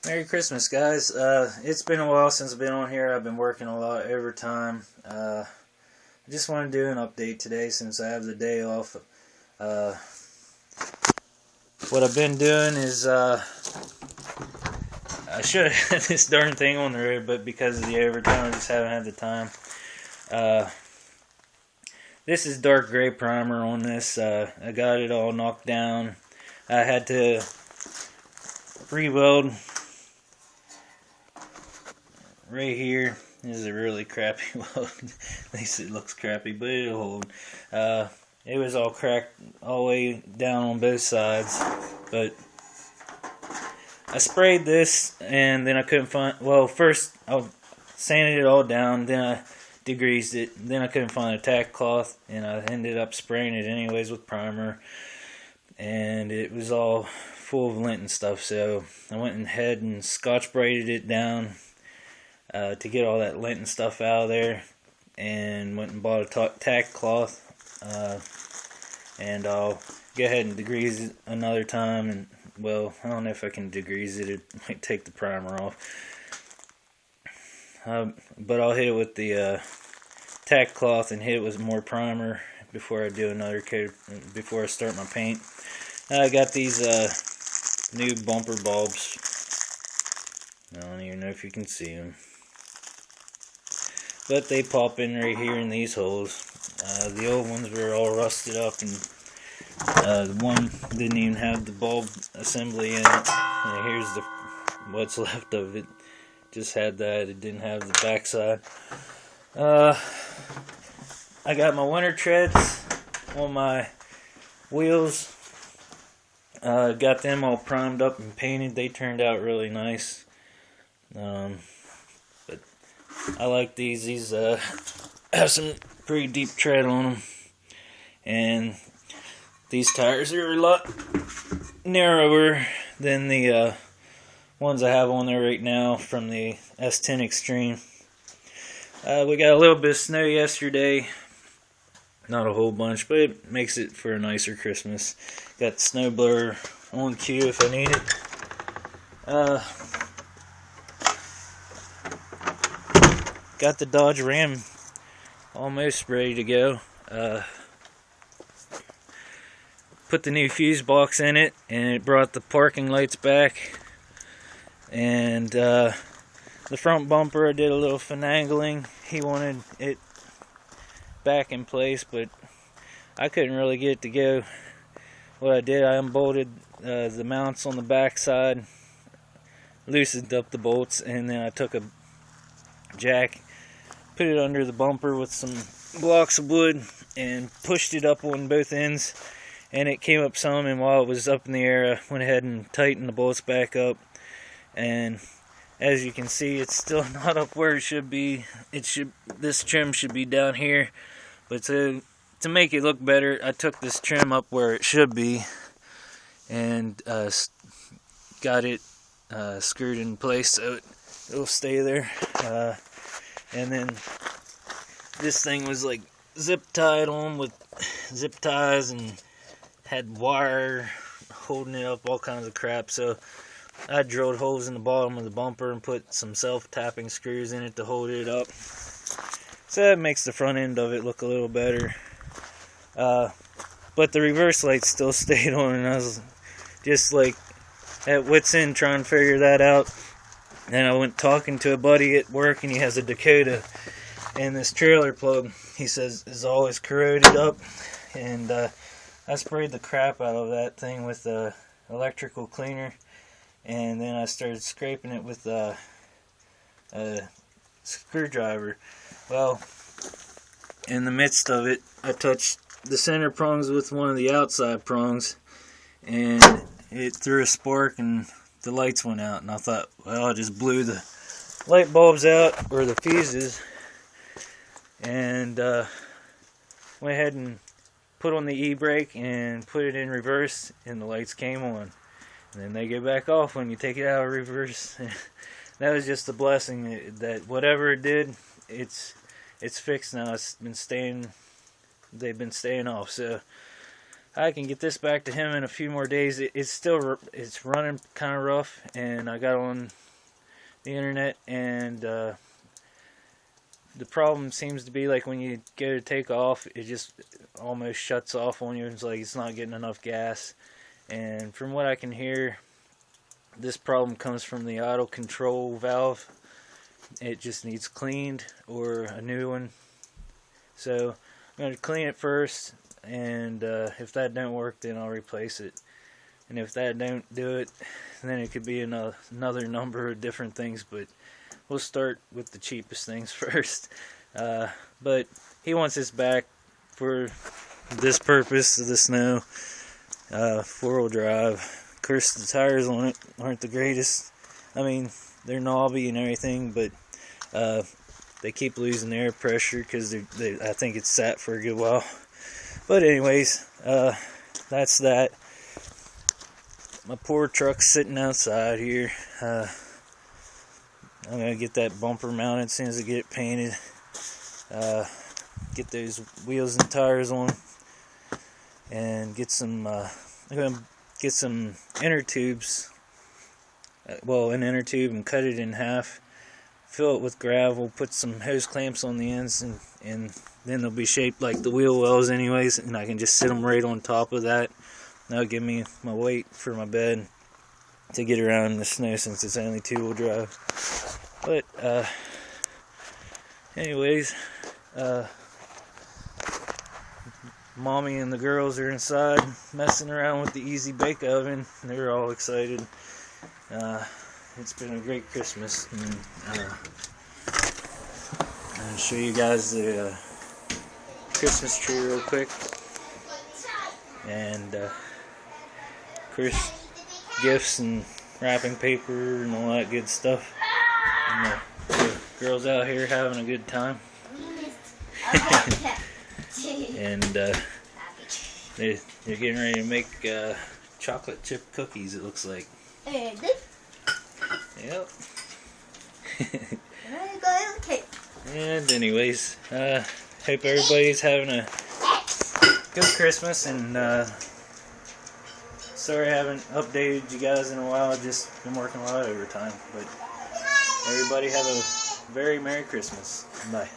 Merry Christmas, guys. It's been a while since I've been on here. I've been working a lot overtime. I just want to do an update today since I have the day off. What I've been doing is, I should have had this darn thing on the road, but because of the overtime, I just haven't had the time. This is dark gray primer on this. I got it all knocked down. I had to re-weld right here. This is a really crappy weld. At least it looks crappy, but it'll hold. It was all cracked all the way down on both sides, but I sprayed this and then I couldn't find, well, first I sanded it all down, then I degreased it, then I couldn't find a tack cloth, and I ended up spraying it anyways with primer, and it was all full of lint and stuff, so I went ahead and scotch braided it down to get all that lint and stuff out of there, and went and bought a tack cloth, and I'll go ahead and degrease it another time, and well, I don't know if I can degrease it, it might take the primer off, but I'll hit it with the tack cloth and hit it with more primer before I do another coat, before I start my paint. I got these new bumper bulbs. I don't even know if you can see them, but they pop in right here in these holes. The old ones were all rusted up, and the one didn't even have the bulb assembly in it. And here's what's left of it. Just had that. It didn't have the backside. I got my winter treads on my wheels. Got them all primed up and painted. They turned out really nice. But I like these. These have some pretty deep tread on them. And these tires are a lot narrower than the ones I have on there right now from the S10 Extreme. We got a little bit of snow yesterday. Not a whole bunch, but it makes it for a nicer Christmas. Got the snow blower on cue if I need it. Got the Dodge Ram almost ready to go. Put the new fuse box in it, and it brought the parking lights back. And the front bumper, I did a little finagling. He wanted it back in place, but I couldn't really get it to go. What I did, I unbolted the mounts on the back side, loosened up the bolts, and then I took a jack, put it under the bumper with some blocks of wood, and pushed it up on both ends, and it came up some, and while it was up in the air, I went ahead and tightened the bolts back up, and as you can see, it's still not up where it should be. This trim should be down here, but to make it look better, I took this trim up where it should be, and got it screwed in place so it'll stay there. And then this thing was like zip tied on with zip ties and had wire holding it up, all kinds of crap. So I drilled holes in the bottom of the bumper and put some self-tapping screws in it to hold it up. So that makes the front end of it look a little better. But the reverse lights still stayed on, and I was just like at wit's end trying to figure that out. Then I went talking to a buddy at work, and he has a Dakota, and this trailer plug, he says, is always corroded up. And I sprayed the crap out of that thing with the electrical cleaner, and then I started scraping it with a screwdriver. Well, in the midst of it, I touched the center prongs with one of the outside prongs, and it threw a spark and the lights went out, and I thought, well, I just blew the light bulbs out, or the fuses, and went ahead and put on the e-brake and put it in reverse, and the lights came on. And then they go back off when you take it out of reverse. That was just a blessing that whatever it did, it's fixed now. It's been staying. They've been staying off. So I can get this back to him in a few more days. It's running kind of rough, and I got on the internet, and the problem seems to be like when you go to take off, it just almost shuts off on you. It's like it's not getting enough gas, and from what I can hear, this problem comes from the auto control valve. It just needs cleaned or a new one. So I'm going to clean it first, and if that don't work, then I'll replace it. And if that don't do it, then it could be another number of different things, but we'll start with the cheapest things first. But he wants this back for this purpose of the snow, 4-wheel drive. Of course, the tires on it aren't the greatest. I mean, they're knobby and everything, but they keep losing air pressure because I think it's sat for a good while. But anyways, that's that. My poor truck's sitting outside here. I'm going to get that bumper mounted as soon as I get it painted. Get those wheels and tires on. And get some, I'm going to get some inner tubes. An inner tube, and cut it in half. Fill it with gravel. Put some hose clamps on the ends. And then they'll be shaped like the wheel wells anyways. And I can just sit them right on top of that. That'll give me my weight for my bed to get around in the snow, since it's only 2-wheel drive. But anyways, Mommy and the girls are inside messing around with the Easy Bake Oven. They're all excited. It's been a great Christmas. And, I'll show you guys the Christmas tree real quick. And of course, gifts and wrapping paper and all that good stuff. And the girls out here having a good time. And they're getting ready to make chocolate chip cookies, it looks like. Yep. And anyways, hope everybody's having a good Christmas, and sorry I haven't updated you guys in a while. I've just been working a lot of overtime. But everybody have a very Merry Christmas. Bye.